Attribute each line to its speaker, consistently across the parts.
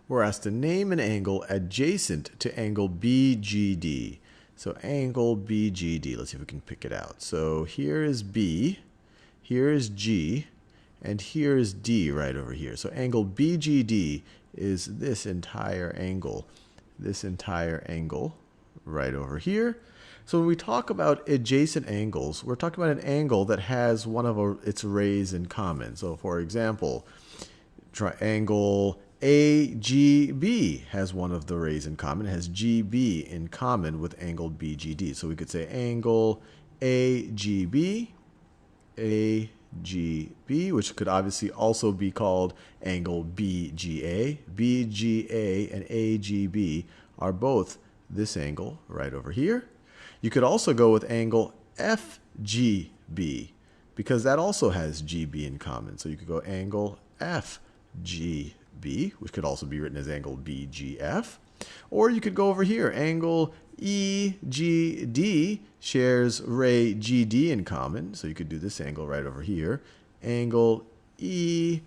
Speaker 1: we're asked to name an angle adjacent to angle BGD. So angle BGD, let's see if we can pick it out. So here is B, here is G, and here is D right over here. So angle BGD is this entire angle right over here. So when we talk about adjacent angles, we're talking about an angle that has one of its rays in common. So for example, triangle AGB has one of the rays in common. It has GB in common with angle BGD. So we could say angle AGB, which could obviously also be called angle BGA. BGA and AGB are both this angle right over here. You could also go with angle FGB because that also has GB in common. So you could go angle FGB, which could also be written as angle BGF. Or you could go over here, angle EGD shares ray GD in common. So you could do this angle right over here, angle EGD.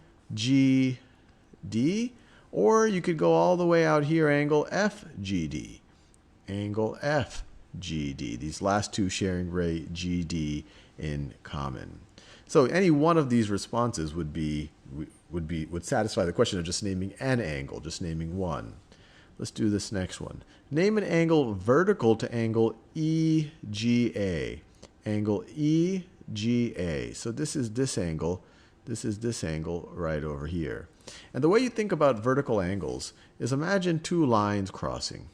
Speaker 1: Or you could go all the way out here, angle FGD. Angle FGD. These last two sharing ray GD in common. So any one of these responses would satisfy the question of just naming an angle, just naming one. Let's do this next one. Name an angle vertical to angle EGA. Angle EGA. So this is this angle. This is this angle right over here. And the way you think about vertical angles is imagine two lines crossing.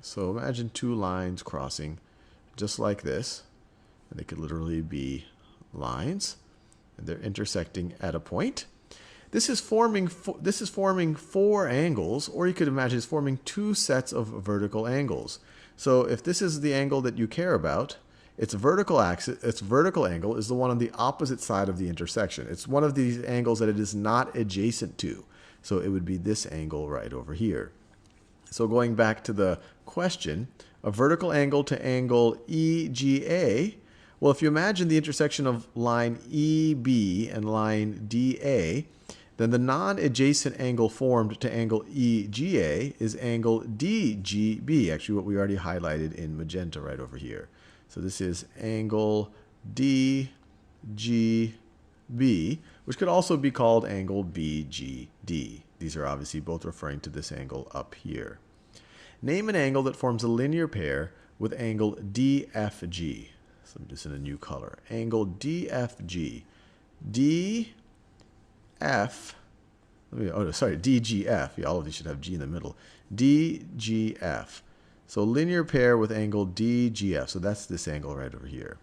Speaker 1: So imagine two lines crossing just like this. And they could literally be lines. And they're intersecting at a point. This is forming four angles, or you could imagine it's forming two sets of vertical angles. So if this is the angle that you care about, its vertical angle is the one on the opposite side of the intersection. It's one of these angles that it is not adjacent to. So it would be this angle right over here. So going back to the question, a vertical angle to angle EGA, well, if you imagine the intersection of line EB and line DA, then the non-adjacent angle formed to angle EGA is angle DGB, actually what we already highlighted in magenta right over here. So this is angle DGB, which could also be called angle BGD. These are obviously both referring to this angle up here. Name an angle that forms a linear pair with angle DFG. So I'm just in a new color. Angle DFG. DGF. Yeah, all of these should have G in the middle. DGF. So linear pair with angle DGF. So that's this angle right over here.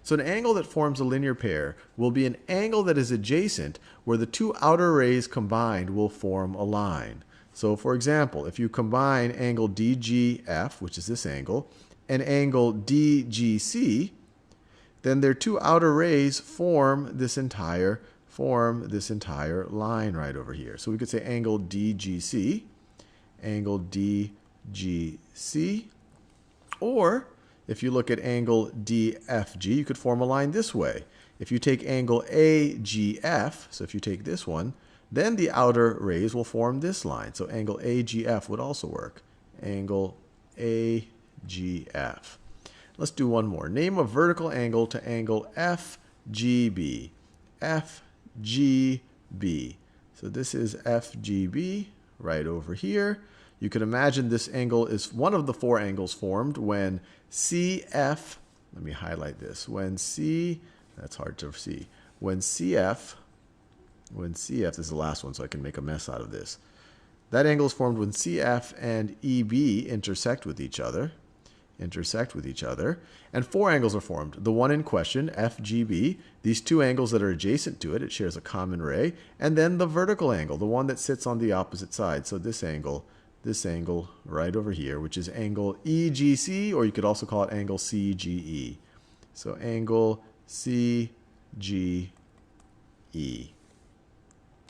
Speaker 1: So an angle that forms a linear pair will be an angle that is adjacent where the two outer rays combined will form a line. So for example, if you combine angle DGF, which is this angle, and angle DGC, then their two outer rays form this entire line right over here. So we could say angle DGC, or if you look at angle DFG, you could form a line this way. If you take angle AGF, so if you take this one, then the outer rays will form this line. So angle AGF would also work. Angle AGF. Let's do one more. Name a vertical angle to angle FGB. FGB. So this is FGB right over here. You can imagine this angle is one of the four angles formed when CF, let me highlight this, that's hard to see, when CF, this is the last one so I can make a mess out of this. That angle is formed when CF and EB intersect with each other, and four angles are formed. The one in question, FGB, these two angles that are adjacent to it, it shares a common ray, and then the vertical angle, the one that sits on the opposite side. So this angle right over here, which is angle EGC, or you could also call it angle CGE. So angle CGE.